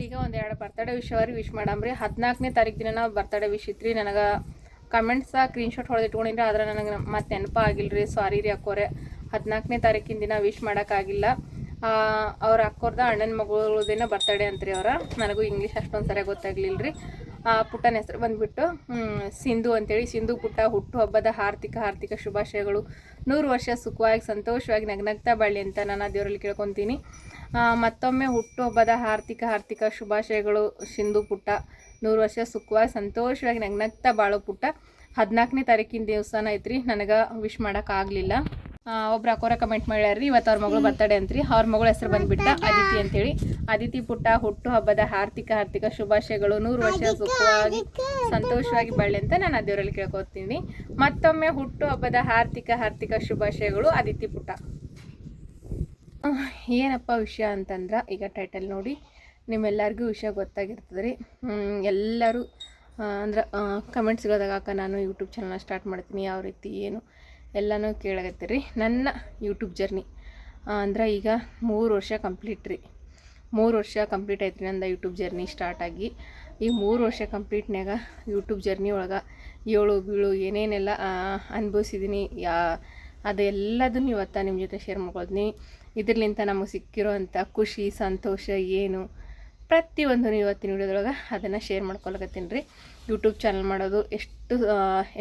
ಈಗ ಒಂದೆರಡು birthday wish ಮಾಡಮ್ರಿ. 14ನೇ ತಾರೀಕು ದಿನ ನಾವು ಬರ್ತಡೇ ವಿಶ್ ಇತ್ರಿ. ನನಗೆ ಕಮೆಂಟ್ಸ ಸ್ಕ್ರೀನ್ಶಾಟ್ ಹೊಡೆದಿಟ್ಕೊಂಡಿದ್ರೆ ಆದ್ರೆ ನನಗೆ ಮತ್ತೆ ನೆನಪಾಗಿಲ್ರಿ. ಸಾರಿ ರೀ ಅಕ್ಕೋರೆ, 14ನೇ ತಾರೀಕಿನ ದಿನ ವಿಶ್ ಮಾಡೋಕ್ಕಾಗಿಲ್ಲ. ಅವ್ರ ಅಕ್ಕೋರ್ದ ಅಣ್ಣನ ಮಗಳದೇನೋ ಬರ್ತಡೇ ಅಂತ್ರಿ ಅವರ. ನನಗೂ ಇಂಗ್ಲೀಷ್ ಅಷ್ಟೊಂದು ಸರಿಯಾಗಿ ಗೊತ್ತಾಗ್ಲಿಲ್ಲ ರೀ. ಪುಟ್ಟನ ಹೆಸರು ಬಂದುಬಿಟ್ಟು ಸಿಂಧು ಅಂತೇಳಿ. ಸಿಂಧು ಪುಟ್ಟ ಹುಟ್ಟುಹಬ್ಬದ ಹಾರ್ದಿಕ ಶುಭಾಶಯಗಳು. 100 ವರ್ಷ ಸುಖವಾಗಿ ಸಂತೋಷವಾಗಿ ನಗ್ನಗ್ತಾ ಬಾಳಿ ಅಂತ ನಾನು ದೇವರಲ್ಲಿ ಕೇಳ್ಕೊತೀನಿ. ಮತ್ತೊಮ್ಮೆ ಹುಟ್ಟುಹಬ್ಬದ ಹಾರ್ದಿಕ ಶುಭಾಶಯಗಳು ಸಿಂಧು ಪುಟ್ಟ. 100 ವರ್ಷ ಸುಖವಾಗಿ ಸಂತೋಷವಾಗಿ ನಗ್ನಗ್ತಾ ಬಾಳೋ ಪುಟ್ಟ. 14ನೇ ತಾರೀಕಿನ ದಿವಸನ ಐತ್ರಿ. ನನಗೆ ವಿಶ್ ಮಾಡೋಕ್ಕಾಗಲಿಲ್ಲ. ಒಬ್ರು ಅಕ್ಕೋರ ಕಮೆಂಟ್ ಮಾಡ್ಯಾರ್ರಿ, ಇವತ್ತು ಅವ್ರ ಮಗಳು ಬರ್ತಡೇ ಅಂತ್ರಿ. ಅವ್ರ ಮಗಳ ಹೆಸರು ಬಂದುಬಿಟ್ಟ ಅದಿತಿ ಅಂತೇಳಿ. ಅದಿತಿ ಪುಟ್ಟ ಹುಟ್ಟುಹಬ್ಬದ ಹಾರ್ದಿಕ ಶುಭಾಶಯಗಳು. 100 ವರ್ಷ ಸುಖವಾಗಿ ಸಂತೋಷವಾಗಿ ಬಾಳಿ ಅಂತ ನಾನು ದೇವರಲ್ಲಿ ಕೇಳ್ಕೊತೀನಿ. ಮತ್ತೊಮ್ಮೆ ಹುಟ್ಟುಹಬ್ಬದ ಹಾರ್ದಿಕ ಶುಭಾಶಯಗಳು ಅದಿತಿ ಪುಟ್ಟ. ಏನಪ್ಪ ವಿಷಯ ಅಂತಂದ್ರೆ, ಈಗ ಟೈಟಲ್ ನೋಡಿ ನಿಮ್ಮೆಲ್ಲರಿಗೂ ವಿಷಯ ಗೊತ್ತಾಗಿರ್ತದೆ ರೀ. ಎಲ್ಲರೂ ಅಂದ್ರೆ ಕಮೆಂಟ್ಸ್ಗಳದಾಗ ನಾನು ಯೂಟ್ಯೂಬ್ ಚಾನಲ್ನ ಸ್ಟಾರ್ಟ್ ಮಾಡ್ತೀನಿ, ಯಾವ ರೀತಿ ಏನು ಎಲ್ಲನೂ ಕೇಳಾಗತ್ತೀರಿ. ನನ್ನ ಯೂಟ್ಯೂಬ್ ಜರ್ನಿ ಅಂದ್ರೆ ಈಗ 3 ವರ್ಷ ಕಂಪ್ಲೀಟ್ ರೀ. 3 ವರ್ಷ ಕಂಪ್ಲೀಟ್ ಐತ್ರಿ ನಂದು ಯೂಟ್ಯೂಬ್ ಜರ್ನಿ ಸ್ಟಾರ್ಟ್ ಆಗಿ. ಈ 3 ವರ್ಷ ಕಂಪ್ಲೀಟ್ನಾಗ ಯೂಟ್ಯೂಬ್ ಜರ್ನಿ ಒಳಗೆ ಏಳು ಬೀಳು ಏನೇನೆಲ್ಲ ಅನುಭವಿಸಿದ್ದೀನಿ, ಅದೆಲ್ಲದನ್ನು ಇವತ್ತು ನಿಮ್ಮ ಜೊತೆ ಶೇರ್ ಮಾಡ್ಕೊಳ್ತೀನಿ. ಇದರ್ಲಿಂತ ನಮಗೆ ಸಿಕ್ಕಿರೋವಂಥ ಖುಷಿ ಸಂತೋಷ ಏನು ಪ್ರತಿಯೊಂದು ಇವತ್ತಿನ ವಿಡಿಯೋದೊಳಗೆ ಅದನ್ನು ಶೇರ್ ಮಾಡ್ಕೊಳಕತ್ತೀನಿ ರೀ. ಯೂಟ್ಯೂಬ್ ಚಾನಲ್ ಮಾಡೋದು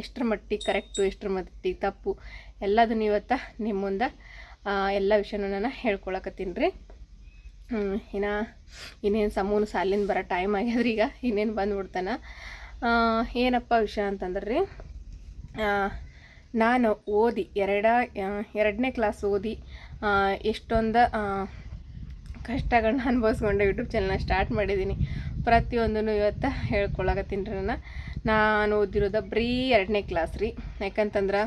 ಎಷ್ಟರ ಮಟ್ಟಿಗೆ ಕರೆಕ್ಟು, ಎಷ್ಟರ ಮಟ್ಟಿಗೆ ತಪ್ಪು ಎಲ್ಲದನ್ನು ಇವತ್ತು ನಿಮ್ಮ ಮುಂದೆ ಎಲ್ಲ ವಿಷಯನೂ ನಾನು ಹೇಳ್ಕೊಳಕತ್ತೀನಿ ರೀ. ಇನ್ನೇನು ಸಮೂನು ಸಾಲಿನ ಬರೋ ಟೈಮ್ ಆಗ್ಯದ್ರಿ. ಈಗ ಇನ್ನೇನು ಬಂದುಬಿಡ್ತಾನೆ. ಏನಪ್ಪ ವಿಷಯ ಅಂತಂದ್ರೆ ರೀ, ನಾನು ಓದಿ 2ನೇ ಕ್ಲಾಸ್ ಓದಿ ಎಷ್ಟೊಂದು ಕಷ್ಟಗಳನ್ನ ಅನುಭವಿಸ್ಕೊಂಡು ಯೂಟ್ಯೂಬ್ ಚಾನಲ್ನ ಸ್ಟಾರ್ಟ್ ಮಾಡಿದ್ದೀನಿ. ಪ್ರತಿಯೊಂದೂ ಇವತ್ತು ಹೇಳ್ಕೊಳಕತ್ತೀನಿ ರೀ. ನಾನು ಓದಿರೋದು ಬರೀ 2ನೇ ಕ್ಲಾಸ್ ರೀ. ಯಾಕಂತಂದ್ರೆ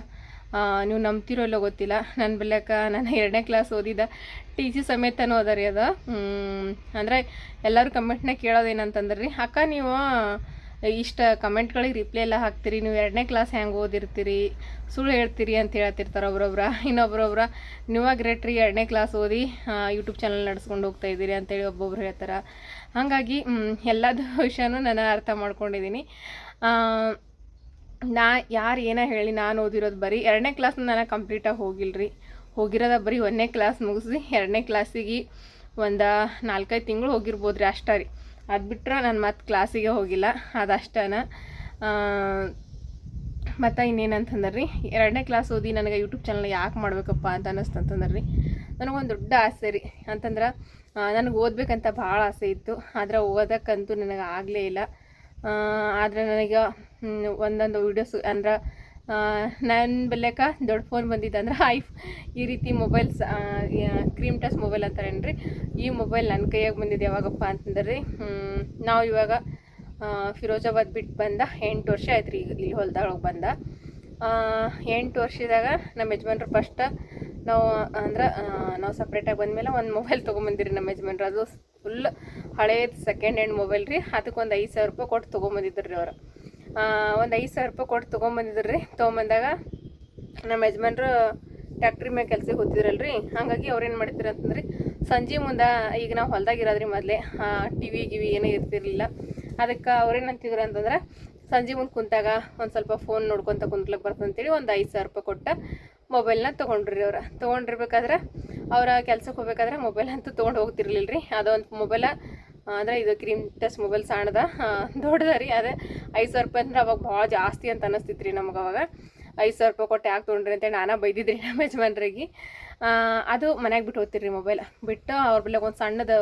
ನೀವು ನಂಬ್ತಿರೋಲ್ಲೋ ಗೊತ್ತಿಲ್ಲ, ನನ್ನ ಬೆಲೆಕ ನಾನು 2ನೇ ಕ್ಲಾಸ್ ಓದಿದ TC ಸಮೇತನೂ ಅದ ರೀ. ಅದು ಅಂದರೆ ಎಲ್ಲರೂ ಕಮೆಂಟ್ನಾಗ ಕೇಳೋದೇನಂತಂದ್ರೆ ರೀ, ಅಕ್ಕ ನೀವು ಇಷ್ಟ ಕಮೆಂಟ್ಗಳಿಗೆ ರಿಪ್ಲೈ ಎಲ್ಲ ಹಾಕ್ತೀರಿ, ನೀವು 2ನೇ ಕ್ಲಾಸ್ ಹೆಂಗೆ ಓದಿರ್ತೀರಿ, ಸುಳ್ಳು ಹೇಳ್ತೀರಿ ಅಂತ ಹೇಳ್ತಿರ್ತಾರೆ ಇನ್ನೊಬ್ರೊಬ್ರ ನೀವಾಗ ಗ್ರೇಟ್ ರೀ, 2ನೇ ಕ್ಲಾಸ್ ಓದಿ ಯೂಟ್ಯೂಬ್ ಚಾನಲ್ ನಡೆಸ್ಕೊಂಡು ಹೋಗ್ತಾ ಇದ್ದೀರಿ ಅಂತೇಳಿ ಒಬ್ಬೊಬ್ರು ಹೇಳ್ತಾರೆ. ಹಾಗಾಗಿ ಎಲ್ಲದ ವಿಷಯನೂ ನಾನು ಅರ್ಥ ಮಾಡ್ಕೊಂಡಿದ್ದೀನಿ. ಯಾರು ಏನೋ ಹೇಳಿ ನಾನು ಓದಿರೋದು ಬರೀ 2ನೇ ಕ್ಲಾಸ್ನ ನಾನು ಕಂಪ್ಲೀಟಾಗಿ ಹೋಗಿರೋದ ಬರೀ 1ನೇ ಕ್ಲಾಸ್ ಮುಗಿಸಿ 2ನೇ ಕ್ಲಾಸಿಗೆ ಒಂದು 4-5 ತಿಂಗಳು ಹೋಗಿರ್ಬೋದು ರೀ, ಅಷ್ಟೇ ರೀ. ಅದು ಬಿಟ್ಟರೆ ನಾನು ಮತ್ತೆ ಕ್ಲಾಸಿಗೆ ಹೋಗಿಲ್ಲ, ಅದಷ್ಟೇನ. ಮತ್ತು ಇನ್ನೇನಂತಂದ್ರೆ ರೀ, 2ನೇ ಕ್ಲಾಸ್ ಓದಿ ನನಗೆ ಯೂಟ್ಯೂಬ್ ಚಾನಲ್ ಯಾಕೆ ಮಾಡಬೇಕಪ್ಪ ಅಂತ ಅನ್ನಿಸ್ತಂತಂದ್ರೆ ರೀ, ನನಗೊಂದು ದೊಡ್ಡ ಆಸೆ ರೀ. ಅಂತಂದ್ರೆ ನನಗೆ ಓದಬೇಕಂತ ಭಾಳ ಆಸೆ ಇತ್ತು, ಆದರೆ ಓದೋಕ್ಕಂತೂ ನನಗೆ ಆಗಲೇ ಇಲ್ಲ. ಆದರೆ ನನಗೆ ಒಂದೊಂದು ವೀಡಿಯೋಸ್ ಅಂದ್ರೆ ನನ್ನ ಬೆಲೆಕ ದೊಡ್ಡ ಫೋನ್ ಬಂದಿದ್ದೆ ಅಂದ್ರೆ ಈ ರೀತಿ ಮೊಬೈಲ್ಸ್ ಕ್ರೀಮ್ ಟಚ್ ಮೊಬೈಲ್ ಅಂತಾರೇನು ರೀ, ಈ ಮೊಬೈಲ್ ನನ್ನ ಕೈಯಾಗ ಬಂದಿದ್ದು ಯಾವಾಗಪ್ಪ ಅಂತಂದ್ರೆ ರೀ, ನಾವು ಇವಾಗ ಫಿರೋಜಾಬಾದ್ ಬಿಟ್ಟು ಬಂದ 8 ವರ್ಷ ಆಯ್ತು ರೀ. ಇಲ್ಲಿ ಹೊಲ್ದೊಳಗೆ ಬಂದ 8 ವರ್ಷದಾಗ ನಮ್ಮ ಯಜಮಾನ್ರು ಫಸ್ಟ್ ನಾವು ಸಪ್ರೇಟಾಗಿ ಬಂದಮೇಲೆ ಒಂದು ಮೊಬೈಲ್ ತೊಗೊಂಬಂದಿರಿ ನಮ್ಮ ಯಜಮಾನ್ರು. ಅದು ಫುಲ್ ಹಳೇದು ಸೆಕೆಂಡ್ ಹ್ಯಾಂಡ್ ಮೊಬೈಲ್ ರೀ. ಅದಕ್ಕೊಂದು 5,000 ರೂಪಾಯಿ ಕೊಟ್ಟು ತೊಗೊಂಬಂದಿದ್ರು ರೀ ಅವರು. ಒಂದು 5,000 ರೂಪಾಯಿ ಕೊಟ್ಟು ತೊಗೊಂಬಂದಿದ್ರು ರೀ. ತೊಗೊಂಬಂದಾಗ ನಮ್ಮ ಯಜಮಾನ್ರು ಟ್ಯಾಕ್ಟ್ರಿ ಮೇಲೆ ಕೆಲ್ಸಕ್ಕೆ ಹೋಗ್ತಿದ್ರಲ್ರಿ. ಹಾಗಾಗಿ ಅವ್ರೇನು ಮಾಡ್ತಿದ್ರು ಅಂತಂದ್ರೆ ಸಂಜೆ ಮುಂದೆ, ಈಗ ನಾವು ಹೊಲ್ದಾಗಿರೋದ್ರಿ ಮೊದಲೇ ಟಿವಿ ಏನೂ ಇರ್ತಿರ್ಲಿಲ್ಲ. ಅದಕ್ಕೆ ಅವ್ರೇನು ಅಂತಿದ್ರು ಅಂತಂದ್ರೆ ಸಂಜೆ ಮುಂದೆ ಕುಂತಾಗ ಒಂದು ಸ್ವಲ್ಪ ಫೋನ್ ನೋಡ್ಕೊತ ಕುಂತ್ಲಕ್ಕೆ ಬರ್ತಂತೇಳಿ ಒಂದು 5,000 ರೂಪಾಯಿ ಕೊಟ್ಟು ಮೊಬೈಲ್ನ ತೊಗೊಂಡ್ರಿ ಅವ್ರು. ತೊಗೊಂಡಿರ್ಬೇಕಾದ್ರೆ ಅವ್ರ ಕೆಲ್ಸಕ್ಕೆ ಹೋಗ್ಬೇಕಾದ್ರೆ ಮೊಬೈಲ್ ಅಂತೂ ತೊಗೊಂಡು ಹೋಗ್ತಿರ್ಲಿಲ್ಲ ರೀ. ಅದೊಂದು ಮೊಬೈಲ ಅಂದರೆ ಇದು ಕ್ರೀಮ್ ಟಚ್ ಮೊಬೈಲ್ ಸಣ್ಣದ ದೊಡ್ಡದ ರೀ. ಅದೇ 5,000 ರೂಪಾಯಿ ಅಂದ್ರೆ ಅವಾಗ ಭಾಳ ಜಾಸ್ತಿ ಅಂತ ಅನ್ನಿಸ್ತಿತ್ತು ರೀ ನಮ್ಗೆ. ಅವಾಗ 5,000 ರೂಪಾಯಿ ಕೊಟ್ಟು ಯಾಕೆ ತೊಗೊಂಡ್ರಿ ಅಂತೇಳಿ ನಾನೇ ಬೈದಿದ್ರಿ ನಮ್ಮ ಯಜಮಾನ್ರಿಗೆ. ಅದು ಮನ್ಯಾಗ ಬಿಟ್ಟು ಹೋಗ್ತಿರಿ ಮೊಬೈಲ್ ಬಿಟ್ಟು ಅವ್ರ ಬೆಲೆ ಒಂದು ಸಣ್ಣದು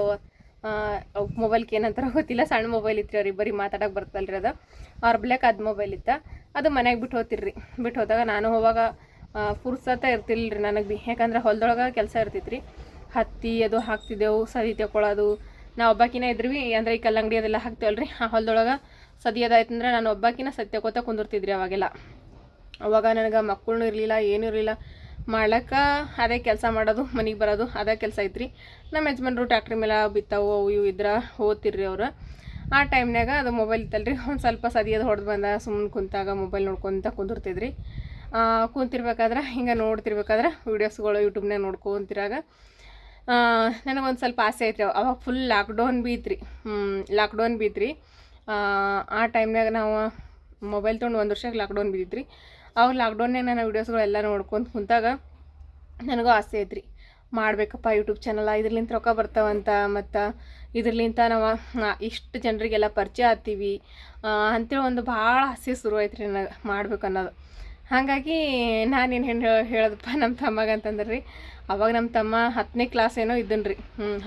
ಮೊಬೈಲ್ಗೆ ಏನಂತಾರ ಗೊತ್ತಿಲ್ಲ, ಸಣ್ಣ ಮೊಬೈಲ್ ಇತ್ತು ರೀ ಅವ್ರಿಗೆ, ಬರೀ ಮಾತಾಡೋಕೆ ಬರ್ತಲ್ರಿ ಅದು. ಅವ್ರ ಬೆಲೆಗೆ ಅದು ಮೊಬೈಲ್ ಇತ್ತು, ಅದು ಮನ್ಯಾಗ ಬಿಟ್ಟು ಹೋಗ್ತಿರ್ರಿ. ಬಿಟ್ಟು ಹೋದಾಗ ನಾನು ಹೋವಾಗ ಫುರ್ಸತ್ತ ಇರ್ತಿಲ್ಲ ರೀ ನನಗೆ ಭೀ. ಯಾಕಂದ್ರೆ ಹೊಲದೊಳಗೆ ಕೆಲಸ ಇರ್ತಿತ್ತು ರೀ. ಹತ್ತಿ ಅದು ಹಾಕ್ತಿದ್ದೆವು, ಸದಿ ತಗೊಳ್ಳೋದು. ನಾವು ಒಬ್ಬಾಕಿನ ಇದ್ರಿ ಅಂದರೆ ಈ ಕಲ್ಲಂಗಡಿ ಅದೆಲ್ಲ ಹಾಕ್ತೇವಲ್ರಿ, ಆ ಹೊಲದೊಳಗೆ ಸದಿಯೋದಾಯ್ತಂದ್ರೆ ನಾನು ಒಬ್ಬಾಕಿನ ಸದಿ ತಗೋತಾ ಕುಂದಿರ್ತಿದ್ರಿ ಅವಾಗೆಲ್ಲ. ಅವಾಗ ನನಗೆ ಮಕ್ಕಳನ್ನೂ ಇರಲಿಲ್ಲ, ಏನೂ ಇರಲಿಲ್ಲ. ಮಾಡ್ಲಿಕ್ಕೆ ಅದೇ ಕೆಲಸ ಮಾಡೋದು, ಮನೆಗೆ ಬರೋದು ಅದೇ ಕೆಲಸ ಐತ್ರಿ. ನಮ್ಮ ಯಜಮಾನ್ರು ಟ್ಯಾಕ್ಟ್ರಿ ಮೇಲೆ ಬಿತ್ತಾವು ಅವು ಇವು ಇದ್ರೆ ಓದ್ತಿರ್ರಿ ಅವರು. ಆ ಟೈಮ್ನಾಗ ಅದು ಮೊಬೈಲ್ ಇತ್ತಲ್ರಿ, ಒಂದು ಸ್ವಲ್ಪ ಸದಿಯೋದು ಹೊಡೆದು ಬಂದ ಸುಮ್ಮನೆ ಕುಂತಾಗ ಮೊಬೈಲ್ ನೋಡ್ಕೊತ ಕುಂದಿರ್ತಿದ್ರಿ. ಕುಂತಿರ್ಬೇಕಾದ್ರೆ ಹಿಂಗೆ ನೋಡ್ತಿರ್ಬೇಕಾದ್ರೆ ವೀಡಿಯೋಸ್ಗಳು ಯೂಟ್ಯೂಬ್ನಾಗ ನೋಡ್ಕೊತಿರಾಗ ನನಗೊಂದು ಸ್ವಲ್ಪ ಆಸೆ ಐತ್ರಿ. ಅವಾಗ ಫುಲ್ ಲಾಕ್ಡೌನ್ ಬೀತ್ರಿ. ಆ ಟೈಮ್ನಾಗ ನಾವು ಮೊಬೈಲ್ ತೊಗೊಂಡು 1 ವರ್ಷಕ್ಕೆ ಲಾಕ್ಡೌನ್ ಬಿದ್ದಿತ್ತು. ಅವಾಗ ಲಾಕ್ಡೌನ್ನಾಗ ನಾನು ವೀಡಿಯೋಸ್ಗಳೆಲ್ಲ ನೋಡ್ಕೊಂಡು ಕುಂತಾಗ ನನಗೂ ಆಸೆ ಐತ್ರಿ, ಮಾಡಬೇಕಪ್ಪ ಯೂಟ್ಯೂಬ್ ಚಾನಲ್, ಇದ್ರಲಿಂತ ರೊಕ್ಕ ಬರ್ತಾವಂತ, ಮತ್ತು ಇದ್ರಲಿಂತ ನಾವು ಇಷ್ಟು ಜನರಿಗೆಲ್ಲ ಪರಿಚಯ ಆಗ್ತೀವಿ ಅಂತೇಳಿ ಒಂದು ಭಾಳ ಆಸೆ ಶುರು ಐತ್ರಿ ನನಗೆ ಮಾಡ್ಬೇಕು ಅನ್ನೋದು. ಹಾಗಾಗಿ ನಾನೇನು ಹೇಳೋದಪ್ಪ ನಮ್ಮ ತಮ್ಮಗಂತಂದ್ರೆ ರೀ, ಅವಾಗ ನಮ್ಮ ತಮ್ಮ 10ನೇ ಕ್ಲಾಸ್ ಏನೋ ಇದ್ದನು ರೀ.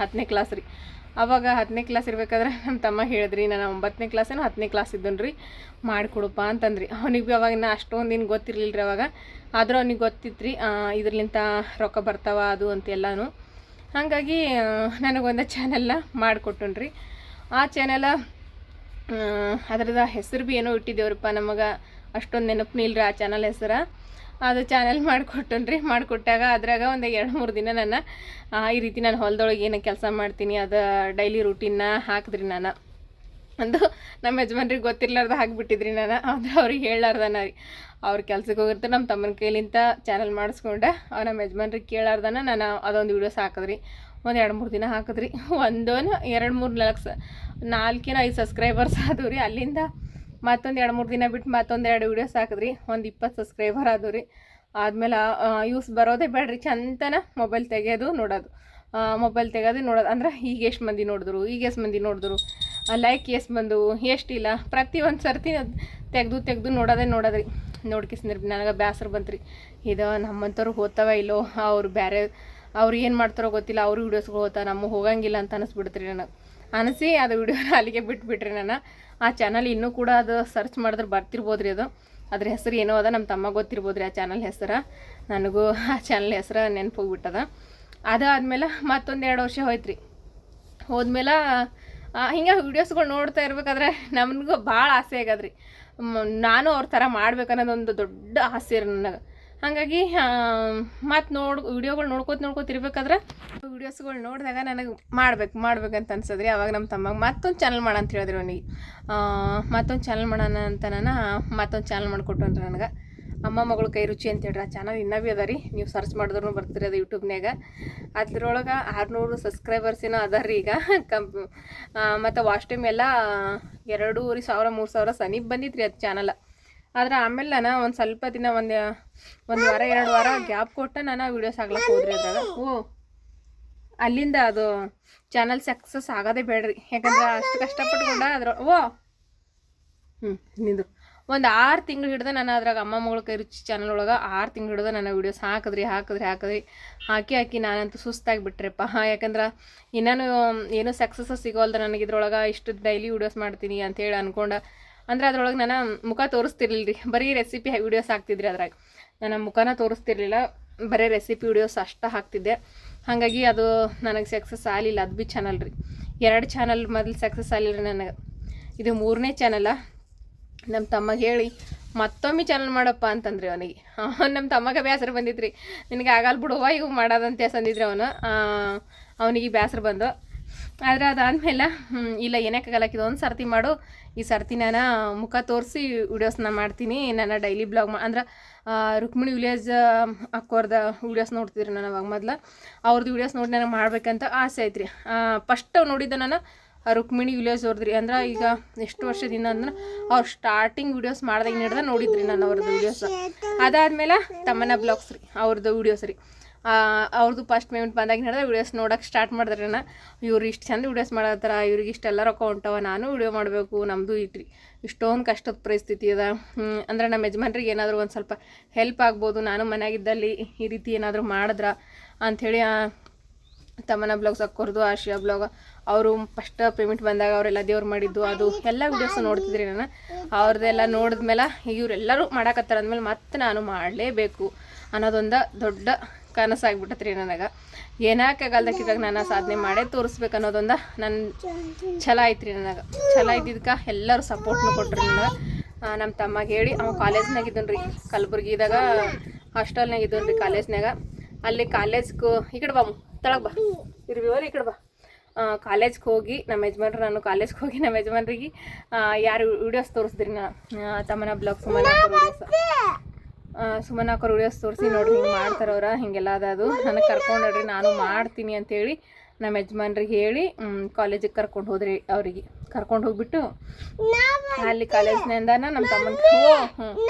10ನೇ ಕ್ಲಾಸ್ ರೀ. ಅವಾಗ 10ನೇ ಕ್ಲಾಸ್ ಇರ್ಬೇಕಾದ್ರೆ ನಮ್ಮ ತಮ್ಮ ಹೇಳಿದ್ರಿ, ನಾನು 9ನೇ ಕ್ಲಾಸ್ ಏನೋ 10ನೇ ಕ್ಲಾಸ್ ಇದ್ದನು ರೀ, ಮಾಡಿಕೊಡಪ್ಪ ಅಂತಂದ್ರಿ. ಅವನಿಗೆ ಅವಾಗ ನಾ ಅಷ್ಟೊಂದು ಏನು ಗೊತ್ತಿರಲಿಲ್ಲ ರೀ ಅವಾಗ. ಆದರೂ ಅವ್ನಿಗೆ ಗೊತ್ತಿತ್ತು ರೀ ಇದ್ರಲಿಂತ ರೊಕ್ಕ ಬರ್ತಾವ ಅದು ಅಂತೆಲ್ಲನೂ. ಹಾಗಾಗಿ ನನಗೊಂದು ಚಾನೆಲ್ನ ಮಾಡಿಕೊಟ್ಟನು ರೀ. ಆ ಚಾನೆಲ ಅದ್ರದ್ದು ಹೆಸರು ಭೀ ಏನೋ ಇಟ್ಟಿದ್ದೇವ್ರಪ್ಪ, ನಮಗೆ ಅಷ್ಟೊಂದು ನೆನಪು ನಿಲ್ರಿ ಆ ಚಾನಲ್ ಹೆಸರು. ಅದು ಚಾನಲ್ ಮಾಡಿಕೊಟ್ಟನು ರೀ. ಮಾಡಿಕೊಟ್ಟಾಗ ಅದ್ರಾಗ ಒಂದು 2-3 ದಿನ ನಾನು ಈ ರೀತಿ ನಾನು ಹೊಲದೊಳಗೆ ಏನೋ ಕೆಲಸ ಮಾಡ್ತೀನಿ ಅದು ಡೈಲಿ ರೂಟೀನ್ನ ಹಾಕಿದ್ರಿ. ನಾನು ಒಂದು ನಮ್ಮ ಯಜಮಾನ್ರಿಗೆ ಗೊತ್ತಿರ್ಲಾರ್ದ ಹಾಕಿಬಿಟ್ಟಿದ್ರಿ ನಾನು. ಆದರೆ ಅವ್ರಿಗೆ ಹೇಳಾರ್ದನ ರೀ, ಅವ್ರ ಕೆಲ್ಸಕ್ಕೆ ಹೋಗಿರ್ತಾರೆ, ನಮ್ಮ ತಮ್ಮನ ಕೈಲಿಂತ ಚಾನಲ್ ಮಾಡಿಸ್ಕೊಂಡೆ. ನಮ್ಮ ಯಜಮಾನ್ರಿಗೆ ಕೇಳಾರ್ದನ ನಾನು ಅದೊಂದು ವೀಡಿಯೋಸ್ ಹಾಕಿದ್ರಿ. ಒಂದು 2-3 ದಿನ ಹಾಕಿದ್ರಿ. 4-5 ಸಬ್ಸ್ಕ್ರೈಬರ್ಸ್ ಆದವು ರೀ. ಅಲ್ಲಿಂದ ಮತ್ತೊಂದು 2-3 ದಿನ ಬಿಟ್ಟು ಮತ್ತೊಂದು 2 ವೀಡಿಯೋಸ್ ಹಾಕಿದ್ರಿ. ಒಂದು 20 ಸಬ್ಸ್ಕ್ರೈಬರ್ ಆದವು ರೀ. ಆದಮೇಲೆ ಯೂಸ್ ಬರೋದೇ ಬೇಡ್ರಿ, ಚಂತನ ಮೊಬೈಲ್ ತೆಗೆಯೋದು ನೋಡೋದು ಅಂದ್ರೆ ಈಗ ಎಷ್ಟು ಮಂದಿ ನೋಡಿದ್ರು, ಲೈಕ್ ಎಷ್ಟು ಬಂದು ಎಷ್ಟಿಲ್ಲ, ಪ್ರತಿ ಒಂದು ಸರ್ತಿ ತೆಗೆದು ನೋಡೋದ್ರಿ. ನೋಡ್ಕಿಸ್ನಿರಿ ನನಗೆ ಬೇಸರ ಬಂತ್ರಿ. ಇದು ನಮ್ಮಂಥವ್ರು ಹೋಗ್ತಾವ ಇಲ್ಲೋ, ಅವ್ರು ಏನು ಮಾಡ್ತಾರೋ ಗೊತ್ತಿಲ್ಲ, ಅವ್ರ ವೀಡಿಯೋಸ್ಗಳು ಹೋಗ್ತಾ ನಮಗೆ ಹೋಗಂಗಿಲ್ಲ ಅಂತ ಅನಿಸ್ಬಿಡ್ತ್ರಿ ನನಗೆ. ಅನಿಸಿ ಅದು ವಿಡಿಯೋನ ಅಲ್ಲಿಗೆ ಬಿಟ್ಬಿಟ್ರಿ ನಾನು. ಆ ಚಾನಲ್ ಇನ್ನೂ ಕೂಡ ಅದು ಸರ್ಚ್ ಮಾಡಿದ್ರೆ ಬರ್ತಿರ್ಬೋದು ರೀ. ಅದ್ರ ಹೆಸರು ಏನೋ ಅದ, ನಮ್ಮ ತಮ್ಮ ಗೊತ್ತಿರ್ಬೋದು ರೀ ಆ ಚಾನಲ್ ಹೆಸರು. ನನಗೂ ಆ ಚಾನಲ್ ಹೆಸರು ನೆನಪು ಹೋಗ್ಬಿಟ್ಟದ. ಅದಾದ್ಮೇಲೆ ಮತ್ತೊಂದು 2 ವರ್ಷ ಹೋಯ್ತು ರೀ. ಹೋದ್ಮೇಲೆ ಹಿಂಗೆ ವೀಡಿಯೋಸ್ಗಳು ನೋಡ್ತಾ ಇರ್ಬೇಕಾದ್ರೆ ನಮಗೂ ಭಾಳ ಆಸೆ ಆಗದ್ರಿ, ನಾನು ಅವ್ರ ಥರ ಮಾಡ್ಬೇಕನ್ನೋದೊಂದು ದೊಡ್ಡ ಆಸೆ ರೀ ನನಗೆ. ಹಾಗಾಗಿ ಮತ್ತು ವೀಡಿಯೋಗಳು ನೋಡ್ಕೋತಿರ್ಬೇಕಾದ್ರೆ ವೀಡಿಯೋಸ್ಗಳು ನೋಡಿದಾಗ ನನಗೆ ಮಾಡ್ಬೇಕಂತ ಅನ್ಸದ್ರಿ. ಅವಾಗ ನಮ್ಮ ತಮ್ಮಗೆ ಮತ್ತೊಂದು ಚಾನಲ್ ಮಾಡಂತ ಹೇಳಿದ್ರಿ. ಅವನಿಗೆ ಮತ್ತೊಂದು ಚಾನಲ್ ಮಾಡೋಣ ಅಂತ ನಾನು ಮತ್ತೊಂದು ಚಾನಲ್ ಮಾಡಿಕೊಟ್ಟನ್ರಿ ನನಗೆ. ಅಮ್ಮ ಮಗಳು ಕೈ ರುಚಿ ಅಂತ ಹೇಳ್ರಿ. ಆ ಚಾನಲ್ ಇನ್ನೂ ಭೀ ಅದ ರೀ, ನೀವು ಸರ್ಚ್ ಮಾಡಿದ್ರೂ ಬರ್ತೀರಿ ಅದು ಯೂಟ್ಯೂಬ್ನಾಗ. ಅದ್ರೊಳಗೆ 600 ಸಬ್ಸ್ಕ್ರೈಬರ್ಸ್ ಏನೋ ಅದ ರೀ ಈಗ. ಮತ್ತು ವಾಚ್ ಟೈಮ್ ಎಲ್ಲ 2,500-3,000 ಸನೀಪ್ ಬಂದಿತ್ತು ರೀ ಅದು ಚಾನಲ್. ಆದ್ರೆ ಆಮೇಲೆ ನಾನು ಒಂದು ಸ್ವಲ್ಪ ದಿನ ಒಂದು ವಾರ 2 ವಾರ ಗ್ಯಾಪ್ ಕೊಟ್ಟು ನಾನು ವೀಡಿಯೋಸ್ ಆಗ್ಲಕ್ಕೆ ಹೋದ್ರಿ ಅದ್ರಾಗ. ಅಲ್ಲಿಂದ ಅದು ಚಾನಲ್ ಸಕ್ಸಸ್ ಆಗೋದೇ ಬೇಡ್ರಿ, ಯಾಕಂದ್ರೆ ಅಷ್ಟು ಕಷ್ಟಪಟ್ಕೊಂಡ ನಿಂದು ಒಂದು 6 ತಿಂಗಳು ಹಿಡ್ದು ನಾನು ಅದ್ರಾಗ ಅಮ್ಮ ಮಗಳ ಕೈ ರುಚಿ ಚಾನಲ್ ಒಳಗೆ 6 ತಿಂಗಳು ಹಿಡ್ದು ನಾನು ವೀಡಿಯೋಸ್ ಹಾಕಿ ನಾನಂತೂ ಸುಸ್ತಾಗಿಬಿಟ್ರೆಪ್ಪ. ಯಾಕಂದ್ರೆ ಇನ್ನೂ ಏನೂ ಸಕ್ಸಸ್ ಸಿಗೋಲ್ದ ನನಗೆ ಇದ್ರೊಳಗೆ ಇಷ್ಟು ಡೈಲಿ ವೀಡಿಯೋಸ್ ಮಾಡ್ತೀನಿ ಅಂಥೇಳಿ ಅಂದ್ಕೊಂಡು. ಅಂದ್ರೆ ಅದ್ರೊಳಗೆ ನಾನು ಮುಖ ತೋರಿಸ್ತಿರ್ಲಿಲ್ಲ ರೀ, ಬರೀ ರೆಸಿಪಿ ವೀಡಿಯೋಸ್ ಹಾಕ್ತಿದ್ರಿ. ಅದ್ರಾಗ ನಾನು ಮುಖನ ತೋರಿಸ್ತಿರ್ಲಿಲ್ಲ, ಬರೀ ರೆಸಿಪಿ ವೀಡಿಯೋಸ್ ಅಷ್ಟು ಹಾಕ್ತಿದ್ದೆ. ಹಾಗಾಗಿ ಅದು ನನಗೆ ಸಕ್ಸಸ್ ಆಗಲಿಲ್ಲ. ಅದು ಭೀ ಚಾನಲ್ ರೀ. 2 ಚಾನಲ್ ಮೊದಲು ಸಕ್ಸಸ್ ಆಗಲಿಲ್ಲ ರೀ ನನಗೆ. ಇದು 3ನೇ ಚಾನಲ. ನಮ್ಮ ತಮ್ಮಗೆ ಹೇಳಿ ಮತ್ತೊಮ್ಮೆ ಚಾನಲ್ ಮಾಡಪ್ಪ ಅಂತಂದ್ರಿ ಅವನಿಗೆ. ನಮ್ಮ ತಮ್ಮಗೆ ಬೇಸರ ಬಂದಿದ್ರಿ, ನಿನಗೆ ಆಗಲ್ಲ ಬಿಡುವ ಇವು ಮಾಡೋದಂತೆ ಸಂದಿದ್ರಿ ಅವನಿಗೆ ಬೇಸರ ಬಂದು. ಆದರೆ ಅದಾದಮೇಲೆ ಇಲ್ಲ ಏನಕ್ಕಾಗಲ್ಲ, ಇದೊಂದು ಸರ್ತಿ ಮಾಡು, ಈ ಸರ್ತಿ ನಾನು ಮುಖ ತೋರಿಸಿ ವೀಡಿಯೋಸ್ನ ಮಾಡ್ತೀನಿ. ನಾನು ಡೈಲಿ ಬ್ಲಾಗ್ ಅಂದ್ರೆ ರುಕ್ಮಿಣಿ ವಿಲೇಜ್ ಅಕ್ಕೋರ್ದ ವೀಡಿಯೋಸ್ ನೋಡ್ತಿದ್ರಿ ನಾನು ಅವಾಗ ಮೊದಲು. ಅವ್ರದ್ದು ವೀಡಿಯೋಸ್ ನೋಡಿ ನನಗೆ ಮಾಡ್ಬೇಕಂತ ಆಸೆ ಐತ್ರಿ. ಫಸ್ಟ್ ನೋಡಿದ್ದೆ ನಾನು ರುಕ್ಮಿಣಿ ವಿಲೇಜ್ ಅವ್ರದ್ರಿ. ಅಂದ್ರೆ ಈಗ ಎಷ್ಟು ವರ್ಷದಿಂದ ಅಂದ್ರೆ ಅವ್ರು ಸ್ಟಾರ್ಟಿಂಗ್ ವೀಡಿಯೋಸ್ ಮಾಡ್ದಾಗ ಹಿಡ್ದು ನೋಡಿದ್ರಿ ನಾನು ಅವ್ರದ್ದು ವೀಡಿಯೋಸ್. ಅದಾದಮೇಲೆ ತಮ್ಮನ ಬ್ಲಾಗ್ಸ್ ರೀ, ಅವ್ರದ್ದು ವೀಡಿಯೋಸ್ ರೀ. ಅವ್ರದ್ದು ಫಸ್ಟ್ ಪೇಮೆಂಟ್ ಬಂದಾಗ ಹಿಡ್ದು ವೀಡಿಯೋಸ್ ನೋಡೋಕೆ ಸ್ಟಾರ್ಟ್ ಮಾಡಿದ್ರಿ. ಇವ್ರು ಇಷ್ಟು ಚಂದ ವೀಡಿಯೋಸ್ ಮಾಡತ್ತಾರ, ಇವ್ರಿಗೆ ಇಷ್ಟೆಲ್ಲ ರೊಕ್ಕ ಹೊಂಟವ, ನಾನು ವೀಡಿಯೋ ಮಾಡಬೇಕು, ನಮ್ಮದು ಇಷ್ಟೊಂದು ಕಷ್ಟದ ಪರಿಸ್ಥಿತಿ ಅದ. ಅಂದ್ರೆ ನಮ್ಮ ಯಜಮಾನ್ರಿಗೆ ಏನಾದರೂ ಒಂದು ಸ್ವಲ್ಪ ಹೆಲ್ಪ್ ಆಗ್ಬೋದು, ನಾನು ಮನೆಯಾಗಿದ್ದಲ್ಲಿ ಈ ರೀತಿ ಏನಾದರೂ ಮಾಡಿದ್ರ ಅಂಥೇಳಿ ತಮ್ಮನ ಬ್ಲಾಗ್ಸ್ ಹಾಕೋರ್ದು, ಆಶಿಯಾ ಬ್ಲಾಗ್ ಅವರು ಫಸ್ಟ್ ಪೇಮೆಂಟ್ ಬಂದಾಗ ಅವರೆಲ್ಲ ದೇವ್ರು ಮಾಡಿದ್ದು ಅದು ಎಲ್ಲ ವೀಡಿಯೋಸ್ ನೋಡ್ತಿದ್ರಿ ನಾನು. ಅವ್ರದ್ದೆಲ್ಲ ನೋಡಿದ್ಮೇಲೆ ಇವರೆಲ್ಲರೂ ಮಾಡಾಕತ್ತಾರ ಅಂದಮೇಲೆ ಮತ್ತೆ ನಾನು ಮಾಡಲೇಬೇಕು ಅನ್ನೋದೊಂದು ದೊಡ್ಡ ಕನಸಾಗ್ಬಿಟ್ಟತ್ರಿ ನನಗೆ. ಏನಾಕಾಗಲ್ದಕ್ಕಿದ್ದಾಗ ನಾನು ಸಾಧನೆ ಮಾಡೇ ತೋರಿಸ್ಬೇಕು ಅನ್ನೋದೊಂದು ನನ್ನ ಛಲ ಐತ್ರಿ ನನಗೆ. ಛಲ ಇದ್ದಿದ್ದಕ್ಕೆ ಎಲ್ಲರೂ ಸಪೋರ್ಟ್ನು ಕೊಟ್ರಿ ನನಗೆ. ನಮ್ಮ ತಮ್ಮಗೆ ಹೇಳಿ ಅವ ಕಾಲೇಜ್ನಾಗ ಇದ್ದನು ರೀ, ಕಲಬುರ್ಗಿದಾಗ ಹಾಸ್ಟೆಲ್ನಾಗ ಇದ್ದನು ರೀ ಕಾಲೇಜ್ನಾಗ. ಅಲ್ಲಿ ಕಾಲೇಜ್ಗೂ ಈ ಕಡೆ ಬಾ ತಳಗೆ ಬಾ ಇರ್ವಿವರ್ ಈ ಕಡೆ ಬಾ. ಕಾಲೇಜ್ಗೆ ಹೋಗಿ ನಮ್ಮ ಯಜಮಾನ್ರಿಗೆ ಯಾರು ವೀಡಿಯೋಸ್ ತೋರಿಸಿದ್ರಿ ನಾ ತಮ್ಮನ ಬ್ಲಾಗ್ಸ್ ಮನೆ ವೀಡಿಯೋಸ್ ಸುಮ್ಮನೆ ಹಾಕೋರು ವೀಡಿಯೋಸ್ ತೋರಿಸಿ ನೋಡ್ರಿ ಹಿಂಗೆ ಮಾಡ್ತಾರವ್ರ ಹಿಂಗೆಲ್ಲ ಅದು ನನಗೆ ಕರ್ಕೊಂಡು ನೋಡ್ರಿ ನಾನು ಮಾಡ್ತೀನಿ ಅಂತೇಳಿ ನಮ್ಮ ಯಜಮಾನ್ರಿಗೆ ಹೇಳಿ ಕಾಲೇಜಿಗೆ ಕರ್ಕೊಂಡು ಹೋದ್ರಿ. ಅವ್ರಿಗೆ ಕರ್ಕೊಂಡು ಹೋಗ್ಬಿಟ್ಟು ಅಲ್ಲಿ ಕಾಲೇಜ್ನಿಂದ ನಮ್ಮ ತಮ್ಮನ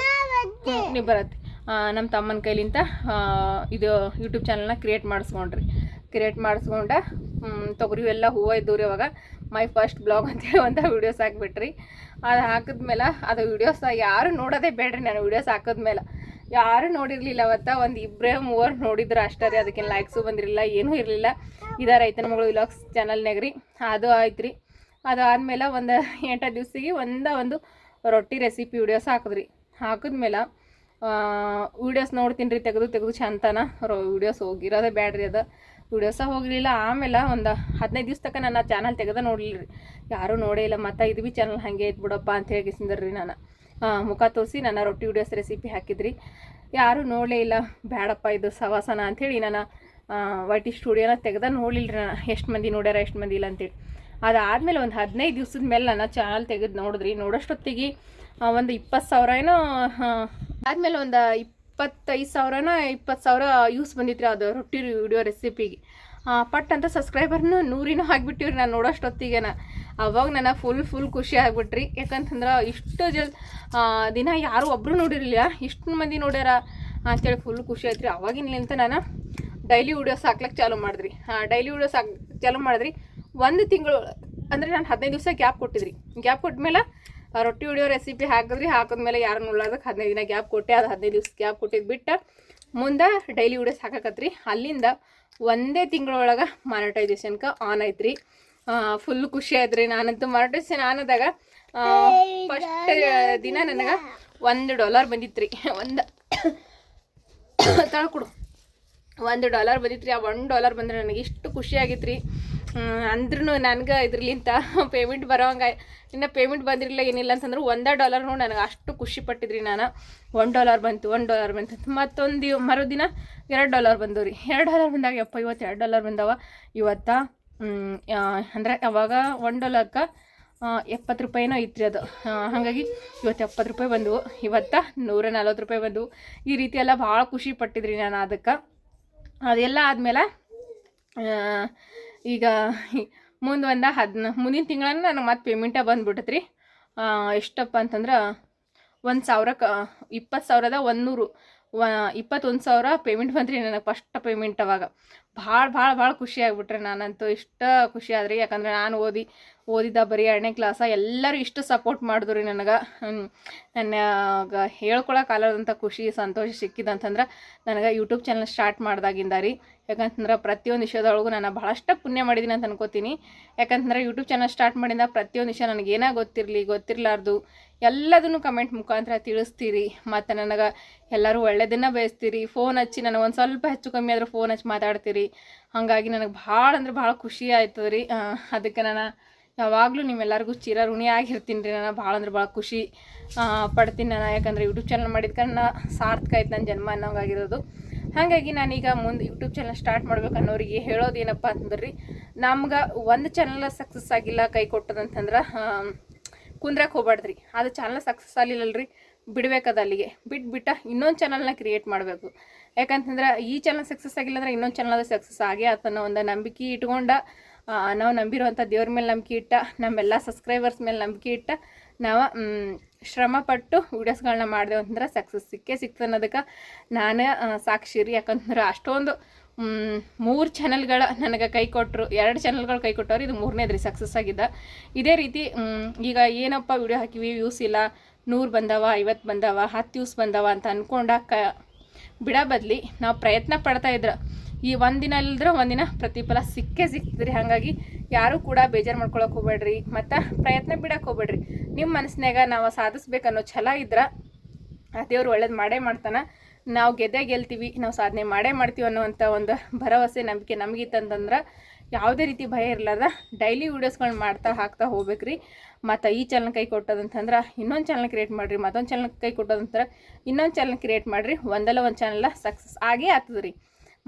ನೀವು ಬರತ್ತೆ ನಮ್ಮ ತಮ್ಮನ ಕೈಲಿಂದ ಇದು ಯೂಟ್ಯೂಬ್ ಚಾನಲ್ನ ಕ್ರಿಯೇಟ್ ಮಾಡಿಸ್ಕೊಂಡ ತೊಗರಿ ಎಲ್ಲ ಹೂವು ಇದ್ದವ್ರಿ. ಅವಾಗ ಮೈ ಫಸ್ಟ್ ಬ್ಲಾಗ್ ಅಂತೇಳಿ ಒಂದು ವೀಡಿಯೋಸ್ ಹಾಕ್ಬಿಟ್ರಿ. ಅದು ಹಾಕಿದ್ಮೇಲೆ ಅದು ವೀಡಿಯೋಸ್ ಯಾರು ನೋಡೋದೇ ಬೇಡ್ರಿ. ನಾನು ವೀಡಿಯೋಸ್ ಹಾಕಿದ್ಮೇಲೆ ಯಾರೂ ನೋಡಿರಲಿಲ್ಲ. ಅವತ್ತು ಒಂದು 2-3 ನೋಡಿದ್ರು ಅಷ್ಟೇ ರೀ. ಅದಕ್ಕೇನು ಲೈಕ್ಸು ಬಂದಿರಲಿಲ್ಲ, ಏನೂ ಇರಲಿಲ್ಲ. ಇದ ರೈತನ ಮಗಳು ವ್ಲಾಗ್ಸ್ ಚಾನಲ್ನಾಗ ರೀ ಅದು ಆಯ್ತು ರೀ. ಅದು ಆದಮೇಲೆ ಒಂದು 8 ದಿವ್ಸಿಗೆ ಒಂದು ರೊಟ್ಟಿ ರೆಸಿಪಿ ವೀಡಿಯೋಸ್ ಹಾಕಿದ್ರಿ. ಹಾಕಿದ್ಮೇಲೆ ವೀಡಿಯೋಸ್ ನೋಡ್ತೀನಿ ರೀ ತೆಗೆದು ಚಂತನ ವೀಡಿಯೋಸ್ ಹೋಗಿರೋದೇ ಬ್ಯಾಡ್ರಿ. ಅದು ವೀಡಿಯೋಸ ಹೋಗಲಿಲ್ಲ. ಆಮೇಲೆ ಒಂದು 15 ದಿವ್ಸ ತನಕ ನನ್ನ ಚಾನಲ್ ತೆಗೆದ ನೋಡಲಿಲ್ಲ ರೀ, ಯಾರೂ ನೋಡೇ ಇಲ್ಲ. ಮತ್ತು ಇದು ಭೀ ಚಾನಲ್ ಹಾಗೆ ಐತೆ ಬಿಡಪ್ಪ ಅಂತ ಹೇಳಿಸಿದ್ರಿ. ನಾನು ಮುಖ ತೋರಿಸಿ ನನ್ನ ರೊಟ್ಟಿ ವೀಡಿಯೋಸ್ ರೆಸಿಪಿ ಹಾಕಿದ್ರಿ, ಯಾರೂ ನೋಡಲೇ ಇಲ್ಲ. ಬೇಡಪ್ಪ ಇದು ಸವಾಸನ ಅಂಥೇಳಿ ನಾನು ವೈಟಿ ಸ್ಟುಡಿಯೋನ ತೆಗೆದ ನೋಡಲಿಲ್ಲ ರೀ. ನಾನು ಎಷ್ಟು ಮಂದಿ ನೋಡ್ಯಾರ ಎಷ್ಟು ಮಂದಿ ಇಲ್ಲ ಅಂತೇಳಿ. ಅದಾದಮೇಲೆ ಒಂದು 15 ದಿವ್ಸದ ಮೇಲೆ ನನ್ನ ಚಾನಲ್ ತೆಗೆದು ನೋಡಿದ್ರಿ. ನೋಡೋಷ್ಟೊತ್ತಿಗೆ ಒಂದು 20,000 ಏನೋ ಆದಮೇಲೆ ಒಂದು 25,000 20,000 ಯೂಸ್ ಬಂದಿತ್ತು ರೀ ಅದು ರೊಟ್ಟಿ ವಿಡಿಯೋ ರೆಸಿಪಿಗೆ. ಪಟ್ ಅಂತ ಸಬ್ಸ್ಕ್ರೈಬರ್ನು 100 ಆಗಿಬಿಟ್ಟಿವ್ರಿ ನಾನು ನೋಡೋಷ್ಟೊತ್ತಿಗೆ. ಅವಾಗ ನನಗೆ ಫುಲ್ ಖುಷಿ ಆಗಿಬಿಟ್ರಿ. ಯಾಕಂತಂದ್ರೆ ಇಷ್ಟು ದಿನ ಯಾರೂ ಒಬ್ಬರು ನೋಡಿರಲಿಲ್ಲ, ಇಷ್ಟು ಮಂದಿ ನೋಡ್ಯಾರ ಅಂಥೇಳಿ ಫುಲ್ ಖುಷಿ ಆಯ್ತು ರೀ. ಅವಾಗಿನಲಿಂತ ನಾನು ಡೈಲಿ ವೀಡಿಯೋಸ್ ಹಾಕ್ಲಿಕ್ಕೆ ಚಾಲೂ ಮಾಡಿದ್ರಿ. ಡೈಲಿ ವೀಡಿಯೋಸ್ ಚಾಲೂ ಮಾಡಿದ್ರಿ. 1 ತಿಂಗಳು ಅಂದರೆ ನಾನು 15 ದಿವಸ ಗ್ಯಾಪ್ ಕೊಟ್ಟಿದ್ರಿ. ಗ್ಯಾಪ್ ಕೊಟ್ಮೇಲೆ ರೊಟ್ಟಿ ವಿಡಿಯೋ ರೆಸಿಪಿ ಹಾಕಿದ್ಮೇಲೆ ಯಾರು ನೋಡ್ಲಾರ್ದಕ್ಕೆ 15 ದಿನ ಗ್ಯಾಪ್ ಕೊಟ್ಟೆ. ಅದು 15 ದಿವ್ಸ ಗ್ಯಾಪ್ ಕೊಟ್ಟಿದ್ದು ಬಿಟ್ಟು ಮುಂದೆ ಡೈಲಿ ವೀಡಿಯೋಸ್ ಹಾಕಕತ್ರಿ. ಅಲ್ಲಿಂದ 1 ತಿಂಗಳೊಳಗೆ ಮಾನಿಟೈಸೇಷನ್ಗೆ ಆನ್ ಐತ್ರಿ. ಫುಲ್ ಖುಷಿ ಆಯ್ತು ರೀ. ನಾನಂತೂ ಮಾನಿಟೈಸೇಷನ್ ಆನದಾಗ ಫಸ್ಟ್ ದಿನ ನನಗೆ $1 ಬಂದಿತ್ತು ರೀ. ತಳ್ಕೊಡು $1 ಬಂದಿತ್ತು ರೀ. ಆ $1 ಬಂದರೆ ನನಗೆ ಇಷ್ಟು ಖುಷಿ ಆಗಿತ್ತು ರೀ. ಅಂದ್ರೂ ನನಗೆ ಇದ್ರಲಿಂತ ಪೇಮೆಂಟ್ ಬರೋಂಗೆ ಇನ್ನು ಪೇಮೆಂಟ್ ಬಂದಿರಲಿಲ್ಲ ಏನಿಲ್ಲ ಅಂತಂದ್ರೆ $1 ನನಗೆ ಅಷ್ಟು ಖುಷಿ ಪಟ್ಟಿದ್ರಿ. ನಾನು $1 ಬಂತು ಅಂತ ಮತ್ತೊಂದು ಮರುದಿನ $2 ಬಂದವು ರೀ. $2 ಬಂದಾಗ ಯಪ್ಪ ಇವತ್ತು $2 ಬಂದವ ಇವತ್ತು. ಅಂದರೆ ಅವಾಗ $1ಕ್ಕೆ 70 ರೂಪಾಯಿನೋ ಐತ್ರಿ ಅದು. ಹಾಗಾಗಿ ಇವತ್ತು 70 ರೂಪಾಯಿ ಬಂದವು, ಇವತ್ತು 140 ರೂಪಾಯಿ ಬಂದವು. ಈ ರೀತಿ ಎಲ್ಲ ಭಾಳ ಖುಷಿ ಪಟ್ಟಿದ್ರಿ ನಾನು ಅದಕ್ಕೆ. ಅದೆಲ್ಲ ಆದಮೇಲೆ ಈಗ ಮುಂದಿನ ತಿಂಗಳನ್ನ ನನಗೆ ಮತ್ತೆ ಪೇಮೆಂಟ ಬಂದುಬಿಟ್ಟತ್ರಿ ರೀ. ಎಷ್ಟಪ್ಪ ಅಂತಂದ್ರೆ 1,000ಕ್ಕೆ 20,100 21,000 ಪೇಮೆಂಟ್ ಬಂದ್ರಿ ನನಗೆ ಫಸ್ಟ್ ಪೇಮೆಂಟ್. ಅವಾಗ ಭಾಳ ಖುಷಿ ಆಗಿಬಿಟ್ರೆ ನಾನಂತೂ ಇಷ್ಟು ಖುಷಿ ಆದ್ರಿ. ಯಾಕಂದ್ರೆ ನಾನು ಓದಿದ್ದ ಬರೀ 2ನೇ ಕ್ಲಾಸ. ಎಲ್ಲರೂ ಇಷ್ಟು ಸಪೋರ್ಟ್ ಮಾಡಿದ್ರು ನನಗೆ. ನನಗೆ ಹೇಳ್ಕೊಳಕ್ಕಾಗದಂಥ ಖುಷಿ ಸಂತೋಷ ಸಿಕ್ಕಿದಂತಂದ್ರೆ ನನಗೆ ಯೂಟ್ಯೂಬ್ ಚಾನಲ್ ಸ್ಟಾರ್ಟ್ ಮಾಡ್ದಾಗಿಂದ ರೀ. ಯಾಕಂತಂದ್ರೆ ಪ್ರತಿಯೊಂದು ವಿಷಯದೊಳಗೂ ನಾನು ಭಾಳಷ್ಟು ಪುಣ್ಯ ಮಾಡಿದ್ದೀನಿ ಅಂತ ಅನ್ಕೋತೀನಿ. ಯಾಕಂತಂದ್ರೆ ಯೂಟ್ಯೂಬ್ ಚಾನಲ್ ಸ್ಟಾರ್ಟ್ ಮಾಡಿದ ಪ್ರತಿಯೊಂದು ವಿಷಯ ನನಗೇನೋ ಗೊತ್ತಿರಲಾರ್ದು ಎಲ್ಲದನ್ನು ಕಮೆಂಟ್ ಮುಖಾಂತರ ತಿಳಿಸ್ತೀರಿ. ಮತ್ತು ನನಗೆ ಎಲ್ಲರೂ ಒಳ್ಳೆಯದನ್ನು ಬಯಸ್ತೀರಿ. ಫೋನ್ ಹಚ್ಚಿ ನನಗೆ ಒಂದು ಸ್ವಲ್ಪ ಹೆಚ್ಚು ಕಮ್ಮಿ ಆದರೂ ಫೋನ್ ಹಚ್ಚಿ ಮಾತಾಡ್ತೀರಿ. ಹಾಗಾಗಿ ನನಗೆ ಭಾಳ ಅಂದ್ರೆ ಭಾಳ ಖುಷಿ ಆಯ್ತದೆ ರೀ. ಅದಕ್ಕೆ ನಾನು ಯಾವಾಗಲೂ ನಿಮ್ಮೆಲ್ಲರಿಗೂ ಚಿರ ಋಣಿ ಆಗಿರ್ತೀನಿ ರೀ. ನಾನು ಭಾಳ ಅಂದ್ರೆ ಭಾಳ ಖುಷಿ ಪಡ್ತೀನಿ ನಾನು. ಯಾಕಂದರೆ ಯೂಟ್ಯೂಬ್ ಚಾನಲ್ ಮಾಡಿದ್ಕೆ ನನ್ನ ಸಾರ್ಥಕ ಆಯ್ತು ನನ್ನ ಜನ್ಮ ಅನ್ನೋಂಗಾಗಿರೋದು. ಹಾಗಾಗಿ ನಾನೀಗ ಮುಂದೆ ಯೂಟ್ಯೂಬ್ ಚಾನಲ್ ಸ್ಟಾರ್ಟ್ ಮಾಡ್ಬೇಕು ಅನ್ನೋರಿಗೆ ಹೇಳೋದು ಏನಪ್ಪ ಅಂತಂದ್ರೆ ರೀ, ನಮ್ಗೆ ಒಂದು ಚಾನಲ್ ಸಕ್ಸಸ್ ಆಗಿಲ್ಲ ಕೈ ಕೊಟ್ಟದಂತಂದ್ರೆ ಕುಂದ್ರಕ್ಕೆ ಹೋಗ್ಬಾರ್ದ್ರಿ. ಅದು ಚಾನಲ್ ಸಕ್ಸಸ್ ಆಗಲಿಲ್ಲಲ್ರಿ, ಬಿಡಬೇಕದು ಅಲ್ಲಿಗೆ. ಬಿಟ್ಟು ಇನ್ನೊಂದು ಚಾನಲ್ನ ಕ್ರಿಯೇಟ್ ಮಾಡಬೇಕು. ಯಾಕಂತಂದ್ರೆ ಈ ಚಾನಲ್ ಸಕ್ಸಸ್ ಆಗಿಲ್ಲ ಅಂದ್ರೆ ಇನ್ನೊಂದು ಚಾನಲ್ ಅದು ಸಕ್ಸಸ್ ಆಗೇ ಆತನೋ ಒಂದು ನಂಬಿಕೆ ಇಟ್ಕೊಂಡು ನಾವು ನಂಬಿರುವಂಥ ದೇವ್ರ ಮೇಲೆ ನಂಬಿಕೆ ಇಟ್ಟ, ನಮ್ಮೆಲ್ಲ ಸಬ್ಸ್ಕ್ರೈಬರ್ಸ್ ಮೇಲೆ ನಂಬಿಕೆ ಇಟ್ಟ ನಾವು ಶ್ರಮಪಟ್ಟು ವೀಡಿಯೋಸ್ಗಳನ್ನ ಮಾಡಿದೆವು ಅಂತಂದ್ರೆ ಸಕ್ಸಸ್ ಸಿಕ್ತದೆ ಅನ್ನೋದಕ್ಕೆ ನಾನು ಸಾಕ್ಷಿ ರೀ. ಯಾಕಂತಂದ್ರೆ ಅಷ್ಟೊಂದು 3 ಚಾನಲ್ಗಳ ನನಗೆ ಕೈ ಕೊಟ್ಟರು, 2 ಚಾನಲ್ಗಳು ಕೈ ಕೊಟ್ಟವ್ರು, ಇದು 3ನೇದು ರೀ ಸಕ್ಸಸ್ ಆಗಿದ್ದ. ಇದೇ ರೀತಿ ಈಗ ಏನಪ್ಪ ವಿಡಿಯೋ ಹಾಕಿವಿ ವ್ಯೂಸ್ ಇಲ್ಲ, 100 ಬಂದವ 50 ಬಂದವ 10 ವ್ಯೂಸ್ ಬಂದವ ಅಂತ ಅಂದ್ಕೊಂಡ ಬಿಡೋ ಬದಲಿ ನಾವು ಪ್ರಯತ್ನ ಪಡ್ತಾ ಇದ್ರೆ ಈ ಒಂದಿನ ಇಲ್ಲದ್ರೆ ಒಂದಿನ ಪ್ರತಿಫಲ ಸಿಗ್ತದ್ರಿ. ಹಾಗಾಗಿ ಯಾರೂ ಕೂಡ ಬೇಜಾರು ಮಾಡ್ಕೊಳಕ್ಕೆ ಹೋಗ್ಬೇಡ್ರಿ, ಮತ್ತು ಪ್ರಯತ್ನ ಬಿಡಕ್ಕೆ ಹೋಗ್ಬೇಡ್ರಿ. ನಿಮ್ಮ ಮನಸ್ಸಿನಾಗ ನಾವು ಸಾಧಿಸ್ಬೇಕನ್ನೋ ಛಲ ಇದ್ರೆ ಆ ದೇವ್ರು ಒಳ್ಳೇದು ಮಾಡೇ ಮಾಡ್ತಾನೆ. ನಾವು ಗೆಲ್ತೀವಿ, ನಾವು ಸಾಧನೆ ಮಾಡೇ ಮಾಡ್ತೀವಿ ಅನ್ನೋವಂಥ ಒಂದು ಭರವಸೆ ನಂಬಿಕೆ ನಮಗಿತ್ತಂತಂದ್ರೆ ಯಾವುದೇ ರೀತಿ ಭಯ ಇರಲಾರ್ದ ಡೈಲಿ ವೀಡಿಯೋಸ್ಗಳನ್ನ ಮಾಡ್ತಾ ಹಾಕ್ತಾ ಹೋಗ್ಬೇಕ್ರಿ. ಮತ್ತು ಈ ಚಾನಲ್ ಕೈ ಕೊಟ್ಟೋದಂತಂದ್ರೆ ಇನ್ನೊಂದು ಚಾನಲ್ ಕ್ರಿಯೇಟ್ ಮಾಡಿರಿ, ಮತ್ತೊಂದು ಚಾನಲ್ ಕೈ ಕೊಟ್ಟೋದಂದ್ರೆ ಇನ್ನೊಂದು ಚಾನಲ್ ಕ್ರಿಯೇಟ್ ಮಾಡಿರಿ. ಒಂದಲ್ಲ ಒಂದು ಚಾನಲ್ ಸಕ್ಸಸ್ ಆಗೇ ಆಗ್ತದೆ ರೀ.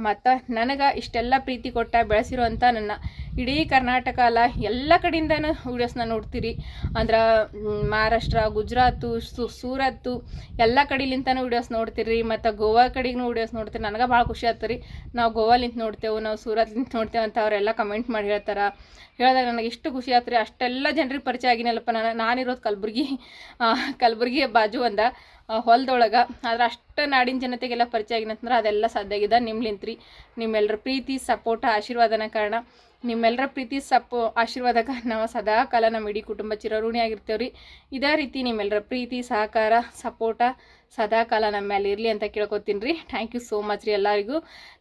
ಮತ್ತು ನನಗೆ ಇಷ್ಟೆಲ್ಲ ಪ್ರೀತಿ ಕೊಟ್ಟ ಬೆಳೆಸಿರುವಂಥ ನನ್ನ ಇಡೀ ಕರ್ನಾಟಕ ಅಲ್ಲ ಎಲ್ಲ ಕಡೆಯಿಂದನೂ ವೀಡಿಯೋಸ್ನ ನೋಡ್ತೀರಿ. ಅಂದ್ರೆ ಮಹಾರಾಷ್ಟ್ರ, ಗುಜರಾತು, ಸೂರತ್ತು ಎಲ್ಲ ಕಡೆಲಿಂತನೂ ವೀಡಿಯೋಸ್ ನೋಡ್ತೀರಿ. ಮತ್ತು ಗೋವಾ ಕಡೆಗೂ ವೀಡಿಯೋಸ್ ನೋಡ್ತೀರಿ. ನನಗೆ ಭಾಳ ಖುಷಿ ಆಗ್ತದೆ ರೀ. ನಾವು ಗೋವಾಲಿಂತ ನೋಡ್ತೇವೆ, ನಾವು ಸೂರತ್ಲಿಂತ ನೋಡ್ತೇವೆ ಅಂತ ಅವರೆಲ್ಲ ಕಮೆಂಟ್ ಮಾಡಿ ಹೇಳ್ತಾರೆ. ಹೇಳಿದಾಗ ನನಗೆ ಎಷ್ಟು ಖುಷಿ ಆಗ್ತದೆ ರೀ. ಅಷ್ಟೆಲ್ಲ ಜನರಿಗೆ ಪರಿಚಯ ಆಗಿನಲ್ಲಪ್ಪ. ನಾನಿರೋದು ಕಲಬುರ್ಗಿ ಬಾಜು ಒಂದು ಹೊಲದೊಳಗೆ. ಆದ್ರೆ ಅಷ್ಟು ನಾಡಿನ ಜನತೆಗೆಲ್ಲ ಪರಿಚಯ ಆಗಿನಂತಂದ್ರೆ ಅದೆಲ್ಲ ಸಾಧ್ಯ ಆಗಿದೆ ನಿಮ್ಲಿಂತ್ರಿ. ನಿಮ್ಮೆಲ್ಲರ ಪ್ರೀತಿ, ಸಪೋರ್ಟ್, ಆಶೀರ್ವಾದನ ಕಾರಣ. ನಿಮ್ಮೆಲ್ಲರ ಪ್ರೀತಿ ಆಶೀರ್ವಾದಕ್ಕೆ ನಾವು ಸದಾ ಕಾಲ ನಮ್ಮ ಇಡೀ ಕುಟುಂಬ ಚಿರಋಣಿ ಆಗಿರ್ತೇವೆ ರೀ. ಇದೇ ರೀತಿ ನಿಮ್ಮೆಲ್ಲರ ಪ್ರೀತಿ, ಸಹಕಾರ, ಸಪೋರ್ಟ ಸದಾ ಕಾಲ ನಮ್ಮ ಮೇಲೆ ಇರಲಿ ಅಂತ ಕೇಳ್ಕೊತೀನಿ ರೀ. ಥ್ಯಾಂಕ್ ಯು ಸೋ ಮಚ್ ರೀ ಎಲ್ಲರಿಗೂ.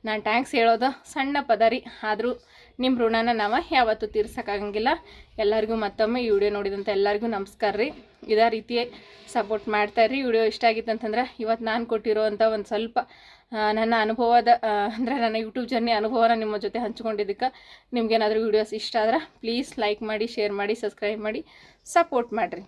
ನಾನು ಥ್ಯಾಂಕ್ಸ್ ಹೇಳೋದು ಸಣ್ಣ ಪದ ರೀ, ಆದರೂ ನಿಮ್ಮ ಋಣನ ನಾವು ಯಾವತ್ತೂ ತೀರ್ಸೋಕ್ಕಾಗಂಗಿಲ್ಲ. ಎಲ್ಲರಿಗೂ ಮತ್ತೊಮ್ಮೆ ಈ ವಿಡಿಯೋ ನೋಡಿದಂಥ ಎಲ್ಲರಿಗೂ ನಮಸ್ಕಾರ ರೀ. ಇದೇ ರೀತಿ ಸಪೋರ್ಟ್ ಮಾಡ್ತಾಯಿರಿ. ವಿಡಿಯೋ ಇಷ್ಟ ಆಗಿತ್ತು ಅಂತಂದ್ರೆ ಇವತ್ತು ನಾನು ಕೊಟ್ಟಿರೋವಂಥ ಒಂದು ಸ್ವಲ್ಪ ನನ್ನ ಅನುಭವದ ಅಂದರೆ ನನ್ನ ಯೂಟ್ಯೂಬ್ ಜರ್ನಿ ಅನುಭವನ ನಿಮ್ಮ ಜೊತೆ ಹಂಚ್ಕೊಂಡಿದ್ದಕ್ಕೆ ನಿಮ್ಗೇನಾದರೂ ವೀಡಿಯೋಸ್ ಇಷ್ಟ ಆದ್ರೆ ಪ್ಲೀಸ್ ಲೈಕ್ ಮಾಡಿ, ಶೇರ್ ಮಾಡಿ, ಸಬ್ಸ್ಕ್ರೈಬ್ ಮಾಡಿ, ಸಪೋರ್ಟ್ ಮಾಡಿರಿ.